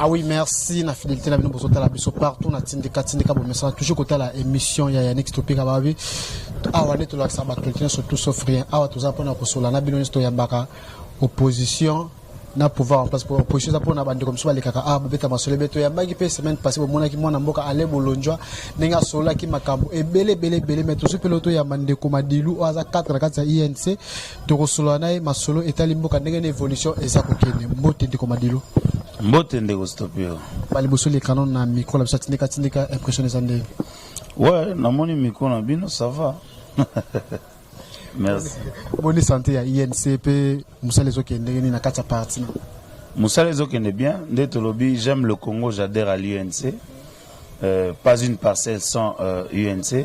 Ah oui, merci na fidélité la bino bozota la biso partout na tindika bo message toujours côté la émission ya Yannick Topic ababi. Ah wane to la saba quelqu'un surtout sauf rien. Ah to za pona ko sola na bino sto ya baka opposition na pouvoir en place pour opposition pour na bande comme ça les kaka ah beta masole beto ya bagi pe semaine passée bo mona ki mwana mboka ale bolonjwa nenga sola ki makambo e bele mais tout ce peloto ya mande ko madilu oza 4 ya INC to ko sola na masolo etali mboka ndenge évolution eza ko kene mbote de ko madilu mbote ndeko stopio bali bosoli canon na micro la tindika impressionné sande ouais na moni micro na bino ça va. Merci. Bonne santé à INCP, Moussa les autres qui na kata parti. Moussa les autres qui bien, Ndetolobi, j'aime le Congo, j'adhère à l'UNC. Pas une parcelle sans UNC.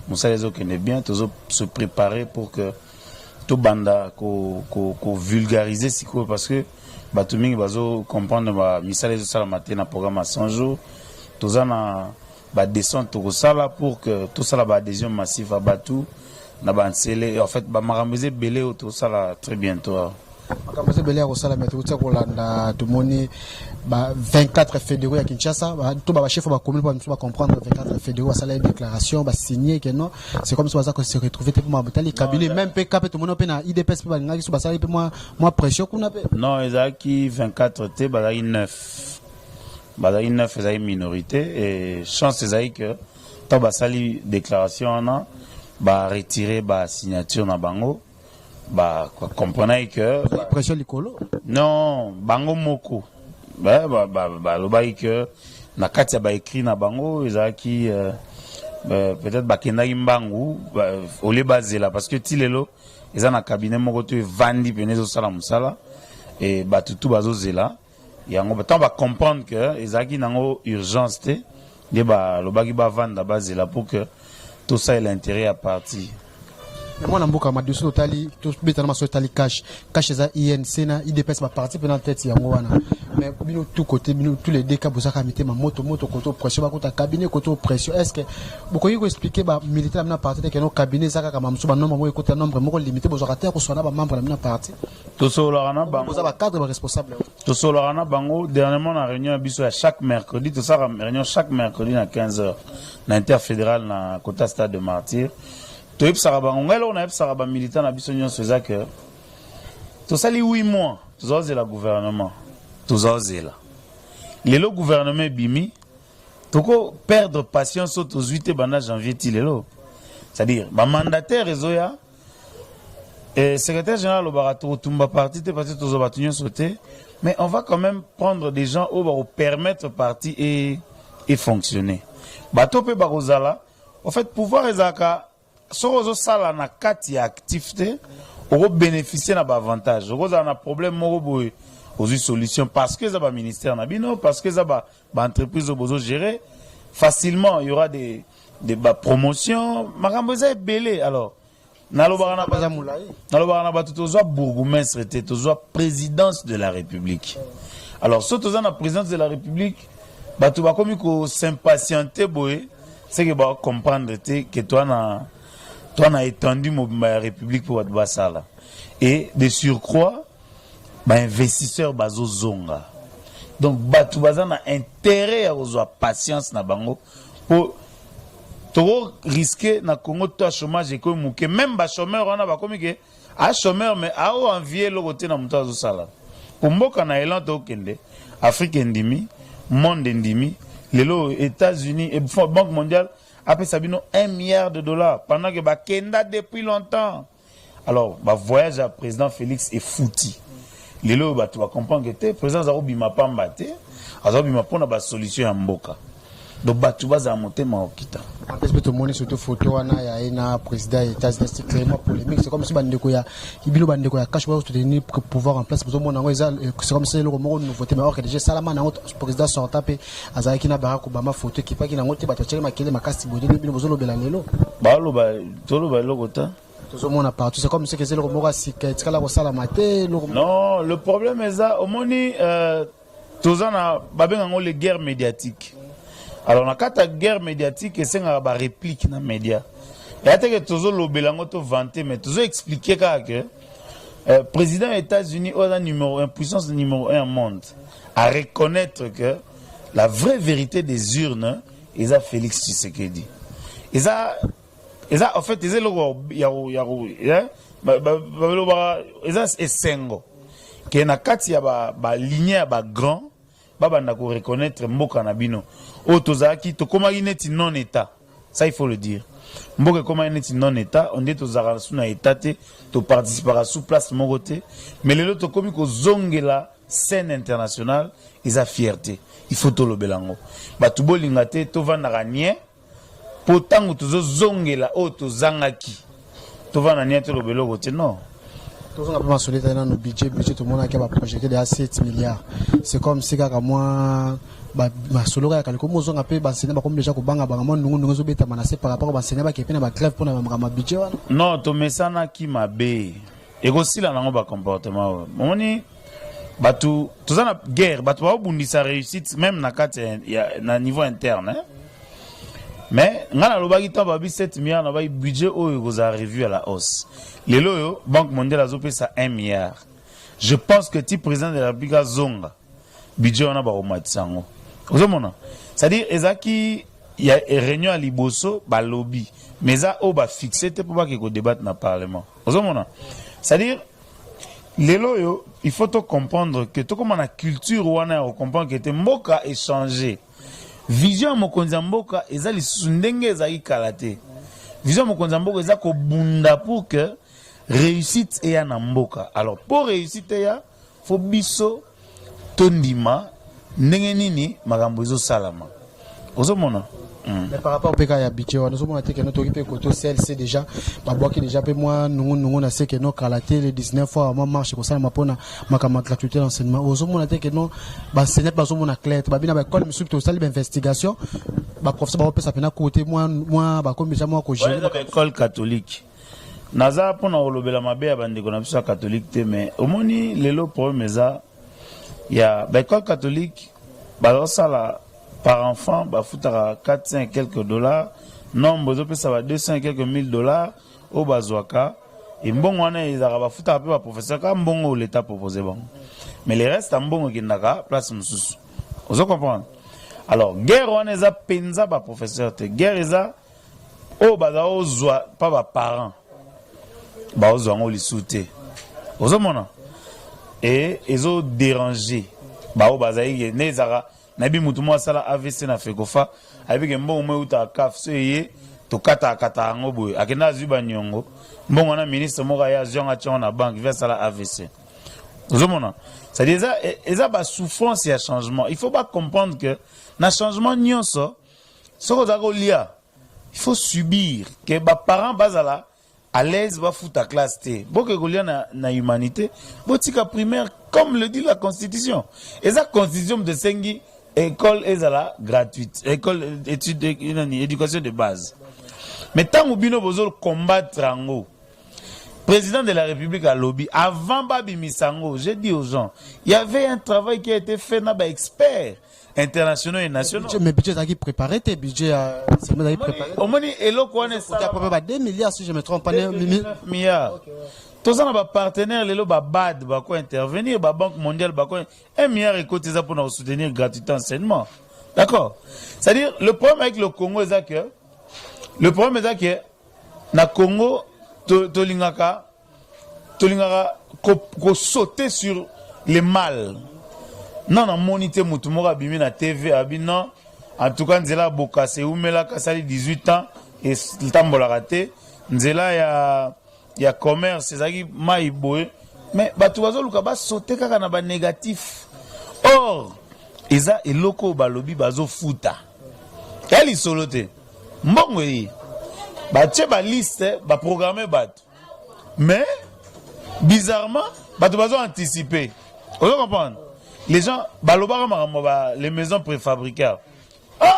Moussa les autres qui bien, tous se préparer pour que tout banda ko vulgariser si quoi parce que Batuming bazo comprendre ba Moussa les autres la matin na programme à 100 jours. Tous na ba descente au sala pour que tout ça la ba adhésion massive à Batou. En fait, Maramese Belé au tout ça très bientôt. Maramese Belé au sala mais tout ça Rolanda tout moni 24 fédéraux à Kinshasa, tout ba chef ba commune pour comprendre 24 fédéraux à sala déclaration ba signer que non, c'est comme ça que se retrouver pour moi batali cabinet même PKP tout monde na IDPS ba ngaki so ba sala moi pression qu'on appelle. Non, ezaki 24 T ba 9. Ba 9 ezaki minorité et chance ezaki que to ba sali déclaration na ba retirer ba signature na bango ba comprenez que pression likolo non bango moko ba lobai que na kati ba écrit na bango ezaki peut-être ba kendaki mbangu ole bazela parce que tilelo eza na cabinet moko to vandi penezo sala musala et ba tutu bazozela yango ba ba comprendre que ezaki nango urgence te de ba lobaki ba vanda bazela pour que tout ça est l'intérêt à partir. Moi, je suis en train de faire cash. Cash, c'est INC, IDPS, ma partie, pendant tête, mais tous côtés, tous les deux cas, vous avez mis ma moto, côté pression, côté cabinet, côté pression. Est-ce que vous pouvez expliquer, militaire, la partie, que nos cabinets, ça, comme un nombre, côté nombre, limité, vous aurez terre, soit membre de la partie. Tout ça, vous avez cadre responsable. Tout ça, bango, dernièrement, la réunion à chaque mercredi, tout ça, réunion chaque mercredi à 15h. L'interfédéral, na côté stade de Martyr. Tout ça, on a militant à Bissonion, c'est que tout ça, les 8 mois, tout ça, c'est le gouvernement. Tout ça, c'est là. Le gouvernement bimi, tout ça, perdre patience au 8 janvier, c'est-à-dire, ma mandataire, et secrétaire général, au barato, Tumba parti, parce que tout ça, sauté, mais on va quand même prendre des gens pour permettre parti et fonctionner. Bato pe barozala, en fait, pouvoir ezaka, sorozo sala na kati ya activité, on bénéficier na avantage. On a un problème moro aux solutions parce que ça va ministère na bino, parce que ça va entreprise au besoin gérer facilement. Il y aura des promotions. Makambo za belé alors. Nalobara na ba tout zo bourgmestre était tout zo présidence de la République. Alors surtout dans la présidence de la République, bah tu vas comme que s'impatienter boy, c'est que bah comprendre que toi na étendu ma République pour être ça là. Et de surcroît, bah investisseur bazo zonga. Donc bah tu vas na intérêt à avoir patience na bango pour trop risquer na Congo toi chômage et que même ba chômeur on a ba comme que a chômeur mais a envier le côté na muto azo sala. Pour mboka na elan to kende Afrique ndimi monde ndimi les États-Unis et Banque mondiale a payé Sabino $1 milliard pendant que ba kenda depuis longtemps. Alors ba voyage à président Félix est foutu. Les bah tu vas comprendre que le président Zaroubi m'a pas mbatté, Zaroubi m'a pas na solution à mboka. Donc bah tu vas à monter ma okita. Est-ce que tout le monde sur photo ana ya ina président des États-Unis c'est clairement polémique, c'est comme si bandeko ya ibilo bandeko ya cash pour tenir pouvoir en place pour monde c'est comme si le mot nouveauté mais or que déjà salama na président sortant pe azaki na Barack Obama photo qui pas qui na ngote ba tchela makele makasi bodé bino bozolo bela lelo. Ba lo ba tolo ba lokota. Tout le monde a partout c'est comme si que c'est le mot si que tikala ko sala maté. Non, le problème est ça au moni tous en a babenga ngo les guerres médiatiques. Alors, dans la guerre médiatique, c'est une réplique dans les médias. Il y a que toujours l'obélango te vanter, mais toujours expliquer que le président des États-Unis est la puissance numéro 1 au monde. à reconnaître que la vraie vérité des urnes, ils a Félix Tshisekedi. Ils a en fait, ils a Essengo. Qui est na kati ya ba lignée ya ba grand, banda ko reconnaître mboka na bino. O tozaki to koma ineti non état. Ça il faut le dire. Mboka koma ineti non état, on dit tozara sous na état te, to participera sous place mogote, mais les autres komi ko zongela scène internationale, ils a fierté. Il faut to lo belango. Ba to bolinga te to vanda gagner pour tango to zongela o to zangaki. To vanda nia to lo beloko te non. Tout ça, on a un budget, tout le monde a un projet de 7 milliards. C'est comme si moi, solo ya kaliko mozo ngape basenya ba comme déjà ko banga banga nous nous zo beta manase par rapport basenya ba kepena ba grève pour na ma budget wana. Non, to mesana ki mabe. Et aussi là nango ba comportement. Moni batu tozana guerre, batu ba bundisa réussite même na kati na niveau interne hein. Mais ngana lobaki to ba 7 milliards na ba budget oyo goza revu à la hausse. Les loyo Banque mondiale a zopé ça 1 milliard. Je pense que le président de la République a zonga budget on a ba au matsango. Ozomona. C'est-à-dire ezaki il y a réunion à Liboso ba lobby mais ça o ba fixé te pour pas que débattre dans parlement. Ozomona. C'est-à-dire les loyo il faut to comprendre que to comme la culture wana on comprend que te mboka échanger. Vision mokonzi mboka ezali sundenge ezali kalate. Vision mokonzi mboka ezali ko bunda pour que réussite et ya mboka. Alors pour réussite ya faut biso tondima ndenge nini makambo ezo salama. Ozomona. Mais par rapport au PK ya budget on nous montre que notre équipe côté CLC déjà ba boki déjà pe moi nous na sé que no kalaté les 19 fois avant marche ko ça mapona makama gratuité d'enseignement. Ozomona que non ba c'est pas ozomona clair ba bina ba école musubi to sali ba investigation ba professeur ba pesa pena côté moi ba comme déjà moi ko gérer école catholique. Naza pona olobela mabe ya bandeko na biso catholique te mais omoni lelo problème eza ya ba école catholique ba sala par enfant, bah foutara 400 quelques dollars, nombre de ça va 200 quelques mille dollars au bazouaka. Et bon, on a ils arabes foutara peu professeur comme bon l'État proposé bon. Mais les restes en bon qui n'a place moussous. Vous comprenez? Alors guerre on est à penza par professeur te guerre est à au bazao zoa pas par parents. Bah aux on les souté. Vous comprenez? Et ils ont dérangé. Bah au bazaï ne zara nabi mutumo sala AVC na fekofa avec mbongo mwe uta kaf so yé to kata ngo boy akena zuba nyongo mbongo na ministre moka ya zonga tchon na banque vers sala AVC. Ozomona ça dit ça eza ba souffrance et changement. Il faut pas comprendre que na changement nyonso soko za lia il faut subir que ba parents bazala à l'aise va foutre à classe T. Beaucoup de na humanité, botika primaire comme le dit la constitution. Et la constitution de Sengi école est gratuite, école études éducation de base. Mais tant que bino bozol combattre ango, président de la République à lobby avant Babi Misango, j'ai dit aux gens, il y avait un travail qui a été fait par experts internationaux et nationaux. Mais budget qui préparé tes budgets c'est moi préparé. Au moins elo quoi ça à peu près 2 milliards si je me trompe pas 9 milliards. Tous ça ba partenaire lelo ba BAD ba ko intervenir ba Banque mondiale ba ko 1 milliard et côté ça pour nous soutenir gratuitement enseignement. D'accord? C'est-à-dire le problème avec le Congo c'est que na Congo tolingaka ko sauter sur les mal. Non na monité mutu moko bimi na TV abino en tout cas nzela bokase umela kasali 18 ans et tambola raté nzela ya commerce ezaki mai boye mais batu bazoluka ba sauter kaka na ba négatif. Or eza eloko balobi bazo futa kali solote mbongo yi ba tche ba liste ba programmer batu mais bizarrement batu bazo anticiper. Vous comprenez? Les gens balobara les maisons préfabriquées. Ah,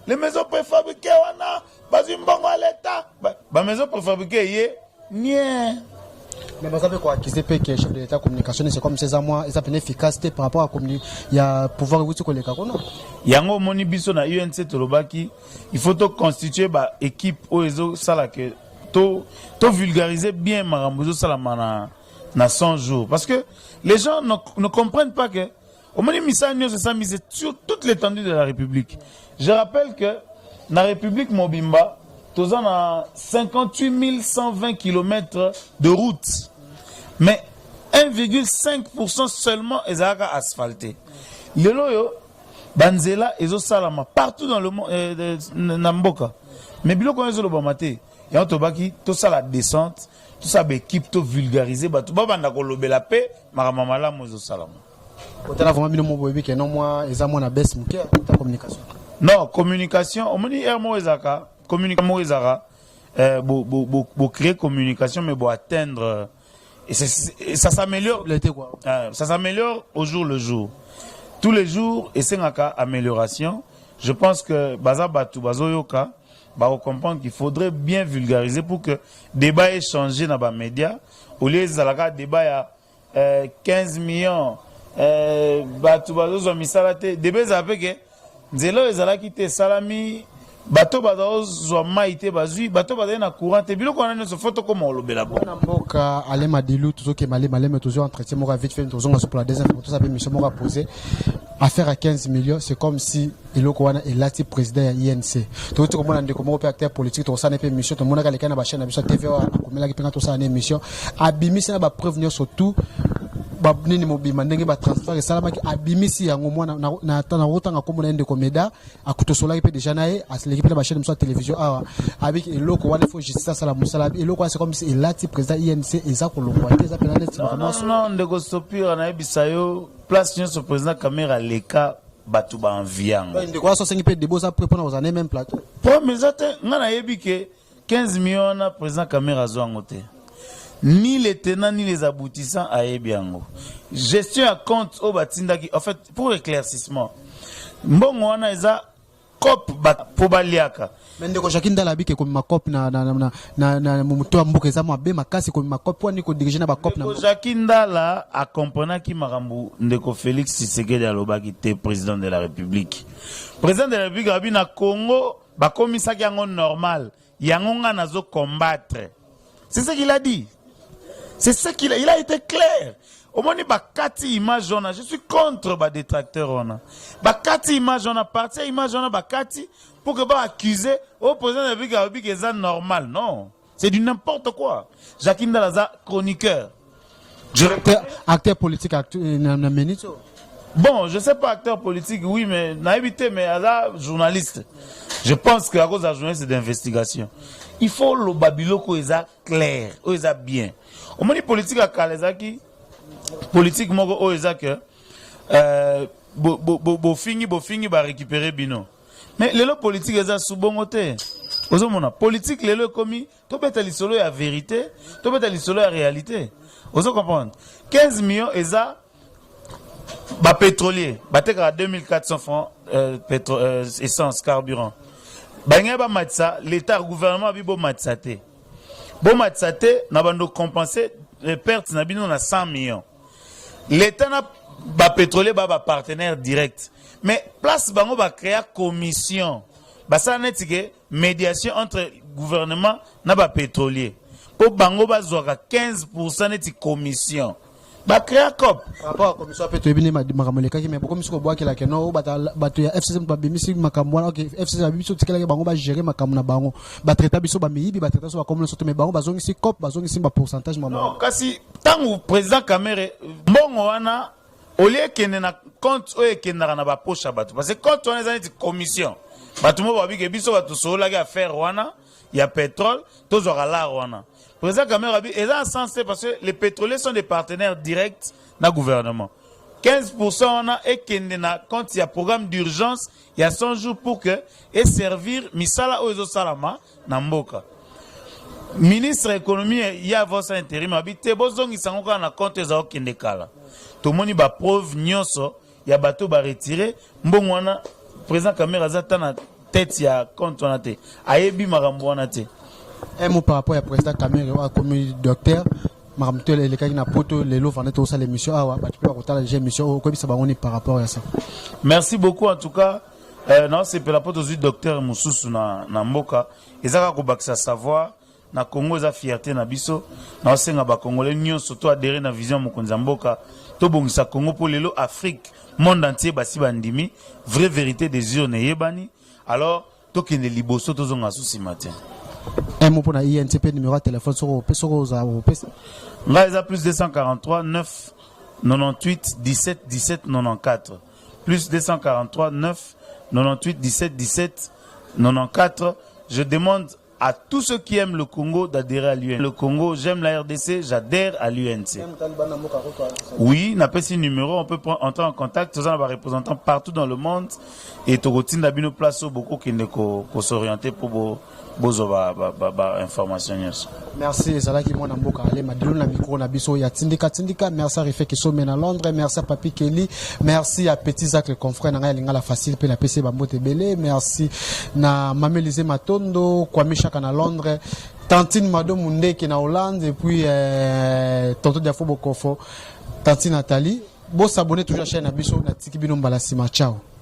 les maisons préfabriquées wana bazi mbongo à l'état ba maison préfabriquée yé nie. Mais vous savez quoi, qui c'est que chef de l'État communication c'est comme ces mois, ils appellent efficacité par rapport à il y a pouvoir vous ko leka kono. Yango moni biso na UNC tolobaki, il faut to constituer ba équipe oezo sala que to vulgariser bien marambozo sala na 100 jours parce que les gens ne comprennent pas que Au moins, misala c'est ça mise sur toute l'étendue de la République. Je rappelle que dans la République Mobimba, nous avons 58 120 km de route. Mais 1,5% seulement est asphalté. Le loyo, Banzela et Salama, partout dans le monde, Namboka. Mais bilo quand ils ont le bamate, et en tobaki, tout ça la descente, tout ça l'équipe tout vulgarisé, bah tout baba n'a pas la paix, maramamala mozo Salama. Quand on a vraiment mis le mot bobi, que non moi, ils ont moins la baisse, mais la communication. Non, communication, on me dit Hermo Ezaka, communication Ezaka, pour créer communication, mais pour atteindre. Et ça s'améliore. Ça s'améliore au jour le jour. Tous les jours, et c'est une amélioration. Je pense que Baza Batu, Bazo Yoka, va comprendre qu'il faudrait bien vulgariser pour que le débat ait changé dans les médias. Au lieu de débat, il y a 15 millions. Batu Bazo Zomisalate. Débat, ça fait que Nzelo Ezalaki te Salami. Bato bado zo maite bazui bato bado na courant te bilo kona ne so photo comme on lobela bon na mboka ale madilu tuzo ke malé toujours entretien mo vite fait tuzo ngaso pour la deuxième photo ça peut mission mo poser affaire à 15 millions c'est comme si eloko wana elati président ya INC to to komona ndeko mo acteur politique to sana pe mission to mona ka lekana ba chaîne na biso TV akomela ki penga to sana émission abimisi na ba prévenir surtout nini mobima ndenge ba transfert salama ki abimisi yango mwana na tana rotanga komona ndeko meda akutosola pe déjà nae l'équipe de la chaîne de télévision avec eloko wana faut justice sala musala eloko c'est comme si elati président INC eza ko longwate eza pena net non ndeko sopira na ebisayo place nyo président caméra leka batu ba enviango ndeko so 5 pe debo ça pour na ozane même plateau mais zate ngana yebi ke 15 millions na président caméra zo ngote ni les tenants ni les aboutissants à Ebiango. Gestion à compte au Batindaki. En fait, pour éclaircissement, mbongo wana eza cop pour baliaka. Mais ndeko Jakinda la bi ke comme ma cop na muto mboka eza mabe makasi comme ma cop wani ko diriger na ba cop na. Jakinda la accompagna ki makambu ndeko Félix Tshisekedi alobaki te président de la République. Président de la République abi na Congo ba komisa ki yango normal. Yango nga nazo combattre. C'est ce qu'il a dit. C'est ce qu'il a, il a été clair. Au moins, bakati image on a, je suis contre ba détracteur on a. Bakati image on a, parti image on a bakati pour que ba accuser au président de la République que c'est normal. Non, c'est du n'importe quoi. Jacqueline Dalaza, chroniqueur. Acteur politique, bon, je sais pas acteur politique, oui, mais naïveté, mais là, journaliste. Je pense que à cause de la journaliste d'investigation, il faut le babiloko est clair, est bien. Au moins, politique à Kalezaki, politique mogo est que bo fini ba récupérer bino. Mais les lots politiques est sous bon côté. Ozomona politique les lots commis, to beta li solo ya vérité, to beta li solo ya réalité. Ozo comprendre. 15 millions est ba pétrolier, bateka 2400 francs essence carburant. Bangé ba matsa, l'état gouvernement bi bo matsate. Bo matsate na bando compenser les pertes na bino na 100 millions. L'état na ba pétrolier ba partenaire direct. Mais place bango ba créer commission. Ba ça netike médiation entre gouvernement na ba pétrolier. Pour bango ba zoka 15% neti commission. Ba créer cop. Rapport à commission pétrolier makamoleka ki mais pour commission bois ki la ke no bato ya FCC ba bimisi makamwa OK FCC ba biso tikela ke bango ba gérer makamna bango ba traiter biso ba miyibi ba traiter so ba communauté soto mais bango bazongi si cop bazongi si ba pourcentage mama. Non, kasi tangu président Kamere mbongo wana au lieu kende na compte oye kenda na ba poche bato parce que compte on est commission. Bato mo ba bi ke biso bato so la ga faire wana ya pétrole tous aura la wana. Président Kamere est en sens parce que les pétroliers sont des partenaires directs dans le gouvernement. 15% on a et quand il y a programme d'urgence, il y a 100 jours pour que et servir misala ozo salama namboka. Ministre économie il y a votre intérim habité bozongi sangoka na compte za okende kala. To moni ba preuve nyonso ya bato ba retirer mbongo wana président Kamere azata na tête ya compte wana te. Ayebi makambo wana te. Un mot par rapport à président Kamere comme docteur maramto les cas na poto les lots vendent aussi l'émission ah bah tu peux raconter la émission comme ça va on est par rapport à ça. Merci beaucoup en tout cas non c'est pour la poto du docteur Moussousou na mboka ezaka ko bakisa savoir na Congo za fierté na biso na senga ba congolais nyonso to adhérer na vision mokonza mboka tobongisa Congo pour lelo Afrique monde entier basi bandimi vraie vérité des yeux neyebani alors tokende liboso tozonga souci matin un mot pour la INTP numéro de téléphone sur au PC. Là, plus 243 9 98 17 17 94. Plus 243 9 98 17 17 94. Je demande à tous ceux qui aiment le Congo d'adhérer à l'UNC. Le Congo, j'aime la RDC, j'adhère à l'UNC. Oui, n'a pas ce numéro, on peut entrer en contact. Nous avons des représentants partout dans le monde. Et Togotin d'Abino Place, beaucoup qui ne s'orienter pour information. Merci Zalaki Mona Mboka Ale Madilo na micro na biso ya tindika merci à Rife qui sommet à Londres, merci à Papi Kelly, merci à Petit Zach le confrère na linga la facile pe na PC Bambote Belé, merci na Mamelise Matondo Kwame Chaka na Londres, Tantine Mado Munde qui na Hollande et puis Tonto Diafo Bokofo, Tantine Nathalie. Bon s'abonner toujours à la chaîne Abiso na Tiki Bino Mbalasima. Ciao.